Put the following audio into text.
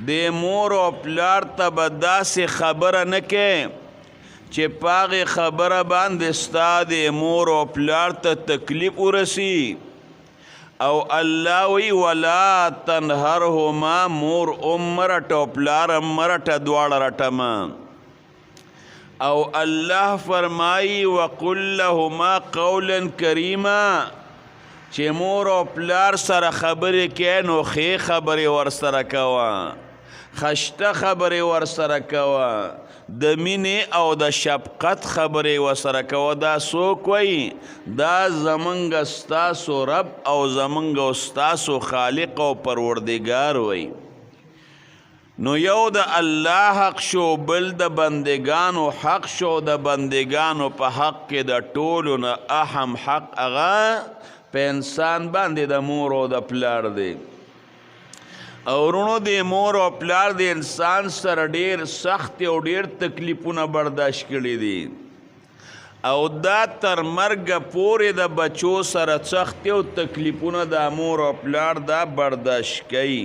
د مور او پلار ته به داسې خبره نه کې چې پاغې خبره باندې ستا د مور او پلار ته تکلیف ورسی او الله وی ولا تنهرهما مور مرټ او پلار مرټ دواړه رټما او الله فرمایي وقل لهما قولا کریما چې مور او پلار سره خبرې کې نو ښې خبرې ورسره کوه خشته خبرې ورسره کوه د مینې او د شفقت خبرې ورسره کوه دا څوک وایي دا زمونږ ستاسو رب او زمونږ او ستاسو خالق او پروردګار وایي نو یو د الله حق شو بل د بندگانو حق شو د بندگانو په حق کې د ټولو نه اهم حق هغه په انسان باندې د مور او د پلار دی او ورونو د مور او پلار د انسان سره ډیر سخت او ډیر تکلیفونه برداشت کړي دي او دا تر مرګ پورې د بچو سره سخت او تکلیفونه د مور او پلار دا برداشت کوي